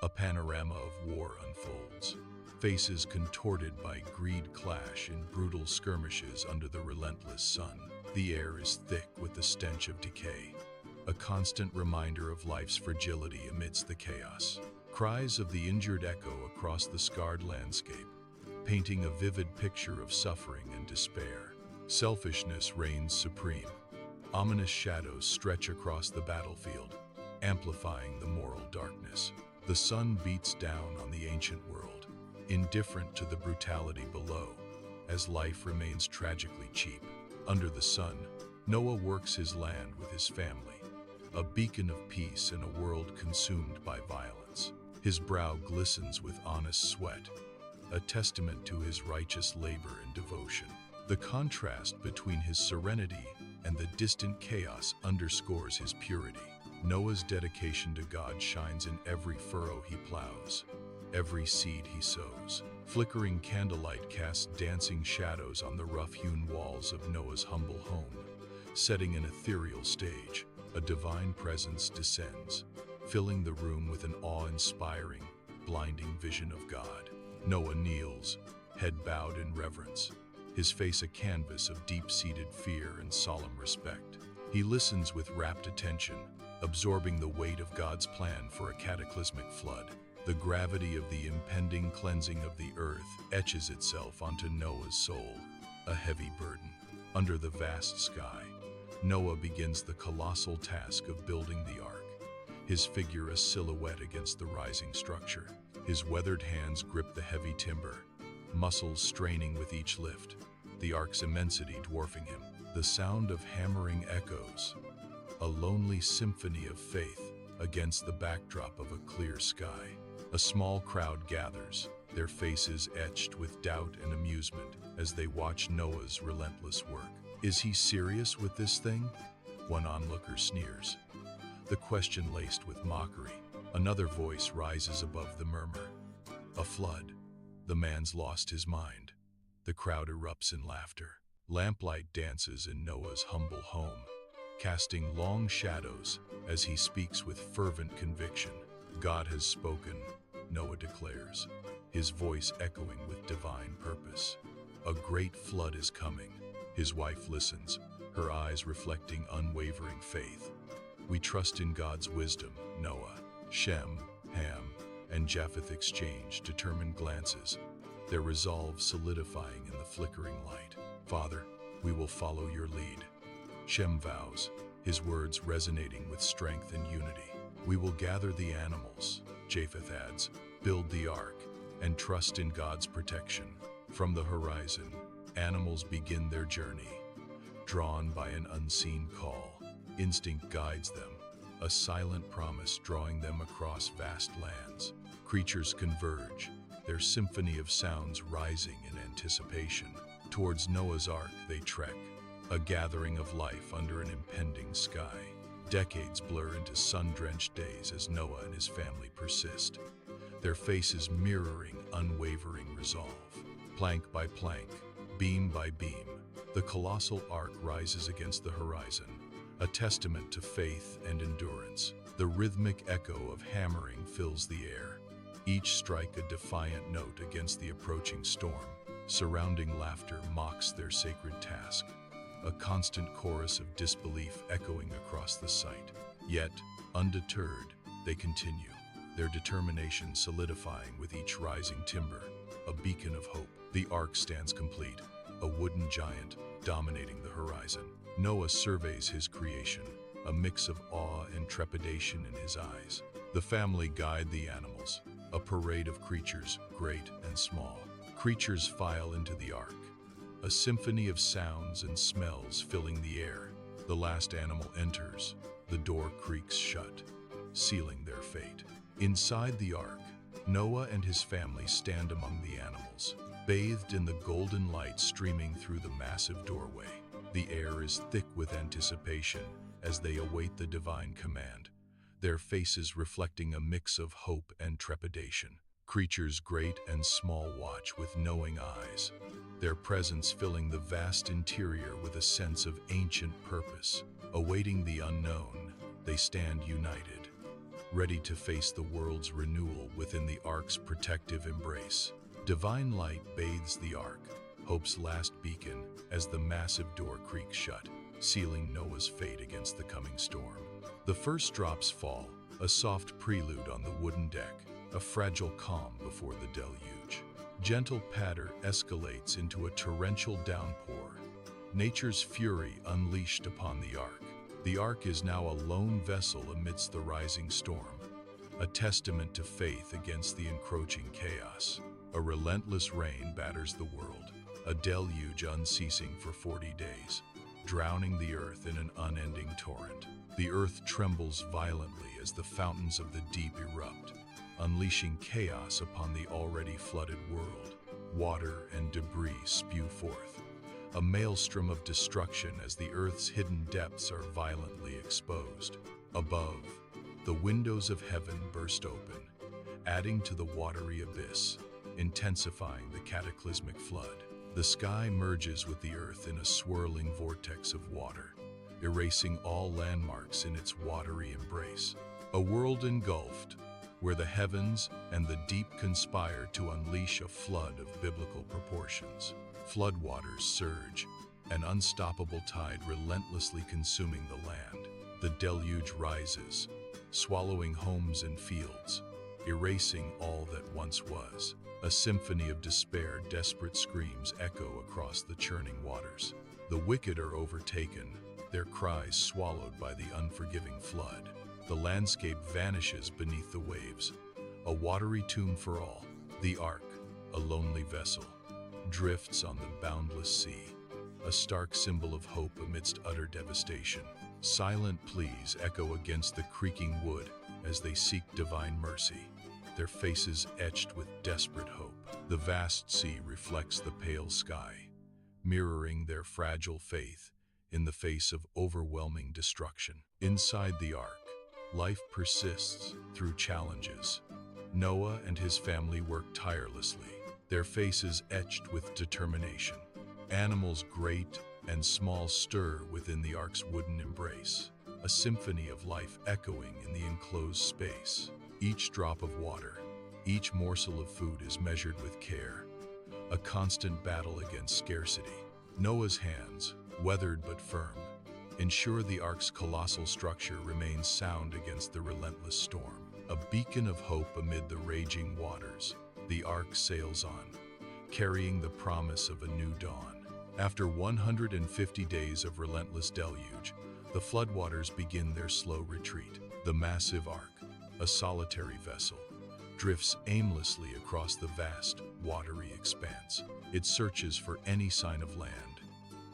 A panorama of war unfolds. Faces contorted by greed clash in brutal skirmishes under the relentless sun. The air is thick with the stench of decay, a constant reminder of life's fragility amidst the chaos. Cries of the injured echo across the scarred landscape, painting a vivid picture of suffering and despair. Selfishness reigns supreme. Ominous shadows stretch across the battlefield, amplifying the moral darkness. The sun beats down on the ancient world, indifferent to the brutality below, as life remains tragically cheap. Under the sun, Noah works his land with his family, a beacon of peace in a world consumed by violence. His brow glistens with honest sweat, a testament to his righteous labor and devotion. The contrast between his serenity and the distant chaos underscores his purity. Noah's dedication to God shines in every furrow he plows, every seed he sows. Flickering candlelight casts dancing shadows on the rough-hewn walls of Noah's humble home, setting an ethereal stage. A divine presence descends, filling the room with an awe-inspiring, blinding vision of God. Noah kneels, head bowed in reverence, his face a canvas of deep-seated fear and solemn respect. He listens with rapt attention, absorbing the weight of God's plan for a cataclysmic flood. The gravity of the impending cleansing of the earth etches itself onto Noah's soul, a heavy burden. Under the vast sky, Noah begins the colossal task of building the ark, his figure a silhouette against the rising structure. His weathered hands grip the heavy timber, muscles straining with each lift, the ark's immensity dwarfing him. The sound of hammering echoes, a lonely symphony of faith against the backdrop of a clear sky. A small crowd gathers, their faces etched with doubt and amusement as they watch Noah's relentless work. Is he serious with this thing? One onlooker sneers, the question laced with mockery. Another voice rises above the murmur. A flood. The man's lost his mind. The crowd erupts in laughter. Lamplight dances in Noah's humble home, casting long shadows as he speaks with fervent conviction. God has spoken, Noah declares, his voice echoing with divine purpose. A great flood is coming. His wife listens, her eyes reflecting unwavering faith. We trust in God's wisdom, Noah. Shem, Ham, and Japheth exchange determined glances, their resolve solidifying in the flickering light. Father, we will follow your lead. Shem vows, his words resonating with strength and unity. We will gather the animals, Japheth adds, build the ark, and trust in God's protection. From the horizon, animals begin their journey, drawn by an unseen call. Instinct guides them, a silent promise drawing them across vast lands. Creatures converge, their symphony of sounds rising in anticipation. Towards Noah's Ark they trek, a gathering of life under an impending sky. Decades blur into sun-drenched days as Noah and his family persist, their faces mirroring unwavering resolve. Plank by plank, beam by beam, the colossal ark rises against the horizon, a testament to faith and endurance. The rhythmic echo of hammering fills the air, each strike a defiant note against the approaching storm. Surrounding laughter mocks their sacred task, a constant chorus of disbelief echoing across the site. Yet, undeterred, they continue, their determination solidifying with each rising timber, a beacon of hope. The ark stands complete, a wooden giant dominating the horizon. Noah surveys his creation, a mix of awe and trepidation in his eyes. The family guide the animals, a parade of creatures, great and small. Creatures file into the ark, a symphony of sounds and smells filling the air. The last animal enters, the door creaks shut, sealing their fate. Inside the ark, Noah and his family stand among the animals, bathed in the golden light streaming through the massive doorway. The air is thick with anticipation as they await the divine command, their faces reflecting a mix of hope and trepidation. Creatures great and small watch with knowing eyes, their presence filling the vast interior with a sense of ancient purpose. Awaiting the unknown, they stand united, ready to face the world's renewal within the ark's protective embrace. Divine light bathes the ark, hope's last beacon, as the massive door creaks shut, sealing Noah's fate against the coming storm. The first drops fall, a soft prelude on the wooden deck, a fragile calm before the deluge. Gentle patter escalates into a torrential downpour, nature's fury unleashed upon the ark. The ark is now a lone vessel amidst the rising storm, a testament to faith against the encroaching chaos. A relentless rain batters the world, a deluge unceasing for 40 days, drowning the earth in an unending torrent. The earth trembles violently as the fountains of the deep erupt, unleashing chaos upon the already flooded world. Water and debris spew forth, a maelstrom of destruction as the earth's hidden depths are violently exposed. Above, the windows of heaven burst open, adding to the watery abyss, intensifying the cataclysmic flood. The sky merges with the earth in a swirling vortex of water, erasing all landmarks in its watery embrace. A world engulfed, where the heavens and the deep conspire to unleash a flood of biblical proportions. Floodwaters surge, an unstoppable tide relentlessly consuming the land. The deluge rises, swallowing homes and fields, erasing all that once was. A symphony of despair, desperate screams echo across the churning waters. The wicked are overtaken, their cries swallowed by the unforgiving flood. The landscape vanishes beneath the waves, a watery tomb for all. The ark, a lonely vessel, drifts on the boundless sea, a stark symbol of hope amidst utter devastation. Silent pleas echo against the creaking wood as they seek divine mercy, their faces etched with desperate hope. The vast sea reflects the pale sky, mirroring their fragile faith in the face of overwhelming destruction. Inside the ark, life persists through challenges. Noah and his family work tirelessly, their faces etched with determination. Animals great and small stir within the ark's wooden embrace, a symphony of life echoing in the enclosed space. Each drop of water, each morsel of food is measured with care, a constant battle against scarcity. Noah's hands, weathered but firm, ensure the ark's colossal structure remains sound against the relentless storm. A beacon of hope amid the raging waters, the ark sails on, carrying the promise of a new dawn. After 150 days of relentless deluge, the floodwaters begin their slow retreat. The massive ark, a solitary vessel, drifts aimlessly across the vast, watery expanse. It searches for any sign of land,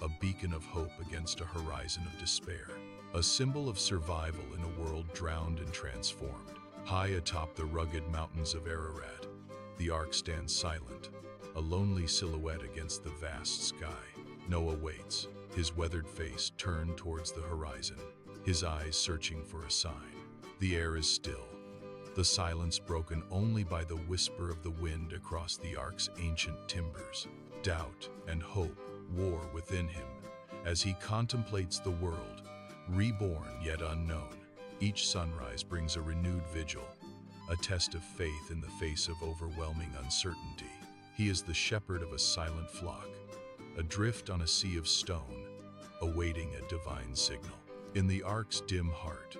a beacon of hope against a horizon of despair, a symbol of survival in a world drowned and transformed. High atop the rugged mountains of Ararat, the ark stands silent, a lonely silhouette against the vast sky. Noah waits, his weathered face turned towards the horizon, his eyes searching for a sign. The air is still, the silence broken only by the whisper of the wind across the ark's ancient timbers. Doubt and hope war within him as he contemplates the world, reborn yet unknown. Each sunrise brings a renewed vigil, a test of faith in the face of overwhelming uncertainty. He is the shepherd of a silent flock, adrift on a sea of stone, awaiting a divine signal. In the ark's dim heart,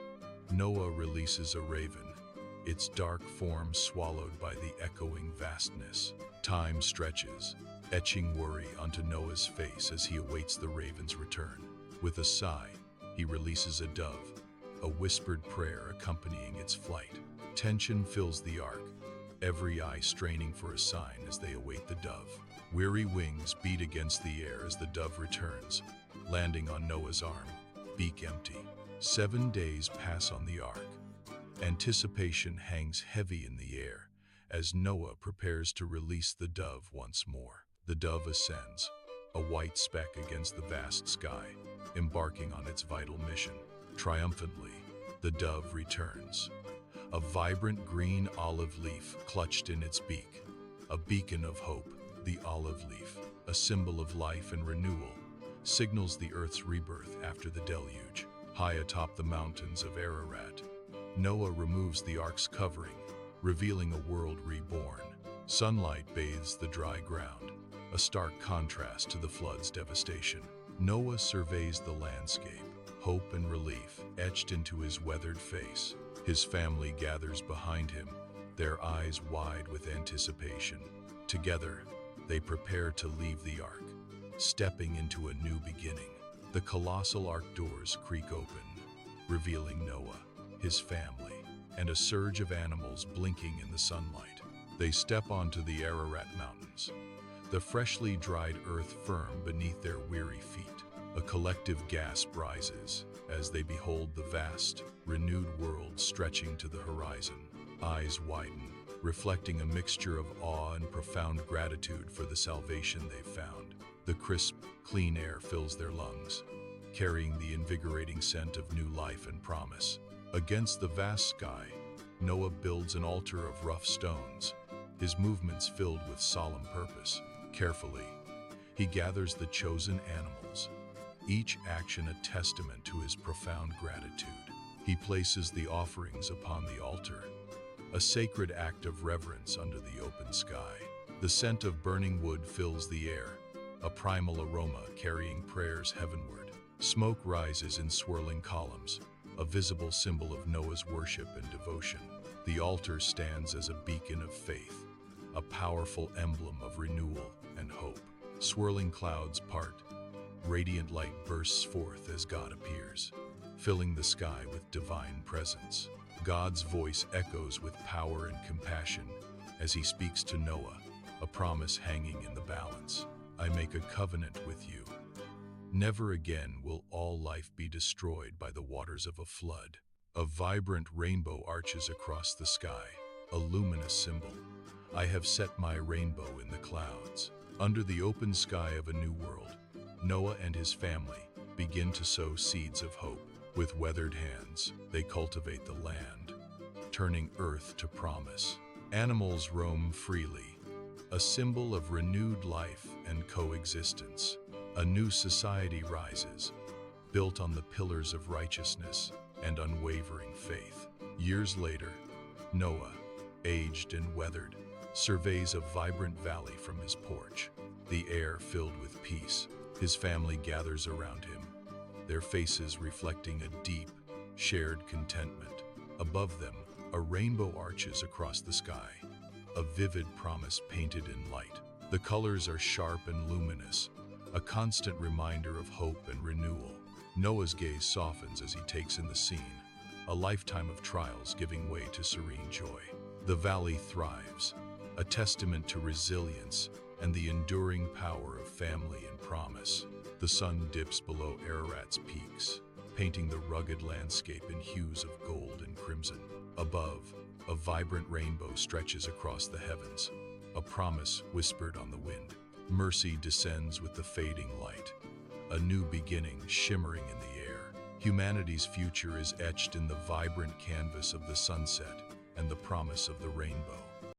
Noah releases a raven, its dark form swallowed by the echoing vastness. Time stretches, etching worry onto Noah's face as he awaits the raven's return. With a sigh, he releases a dove, a whispered prayer accompanying its flight. Tension fills the ark, every eye straining for a sign as they await the dove. Weary wings beat against the air as the dove returns, landing on Noah's arm, beak empty. 7 days pass on the ark. Anticipation hangs heavy in the air as Noah prepares to release the dove once more. The dove ascends, a white speck against the vast sky, embarking on its vital mission. Triumphantly, the dove returns, a vibrant green olive leaf clutched in its beak, a beacon of hope. The olive leaf, a symbol of life and renewal, signals the earth's rebirth after the deluge. High atop the mountains of Ararat, Noah removes the ark's covering, revealing a world reborn. Sunlight bathes the dry ground, a stark contrast to the flood's devastation. Noah surveys the landscape, hope and relief etched into his weathered face. His family gathers behind him, their eyes wide with anticipation. Together, they prepare to leave the ark, stepping into a new beginning. The colossal ark doors creak open, revealing Noah, his family, and a surge of animals blinking in the sunlight. They step onto the Ararat Mountains, the freshly dried earth firm beneath their weary feet. A collective gasp rises as they behold the vast, renewed world stretching to the horizon. Eyes widen, reflecting a mixture of awe and profound gratitude for the salvation they've found. The crisp, clean air fills their lungs, carrying the invigorating scent of new life and promise. Against the vast sky, Noah builds an altar of rough stones, his movements filled with solemn purpose. Carefully, he gathers the chosen animals, each action a testament to his profound gratitude. He places the offerings upon the altar, a sacred act of reverence under the open sky. The scent of burning wood fills the air, a primal aroma carrying prayers heavenward. Smoke rises in swirling columns, a visible symbol of Noah's worship and devotion. The altar stands as a beacon of faith, a powerful emblem of renewal and hope. Swirling clouds part, radiant light bursts forth as God appears, filling the sky with divine presence. God's voice echoes with power and compassion as he speaks to Noah, a promise hanging in the balance. I make a covenant with you. Never again will all life be destroyed by the waters of a flood. A vibrant rainbow arches across the sky, a luminous symbol. I have set my rainbow in the clouds. Under the open sky of a new world, Noah and his family begin to sow seeds of hope. With weathered hands, they cultivate the land, turning earth to promise. Animals roam freely, a symbol of renewed life and coexistence. A new society rises, built on the pillars of righteousness and unwavering faith. Years later, Noah, aged and weathered, surveys a vibrant valley from his porch, the air filled with peace. His family gathers around him, their faces reflecting a deep, shared contentment. Above them, a rainbow arches across the sky, a vivid promise painted in light. The colors are sharp and luminous, a constant reminder of hope and renewal. Noah's gaze softens as he takes in the scene, a lifetime of trials giving way to serene joy. The valley thrives, a testament to resilience and the enduring power of family and promise. The sun dips below Ararat's peaks, painting the rugged landscape in hues of gold and crimson. Above, a vibrant rainbow stretches across the heavens, a promise whispered on the wind. Mercy descends with the fading light, a new beginning shimmering in the air. Humanity's future is etched in the vibrant canvas of the sunset and the promise of the rainbow.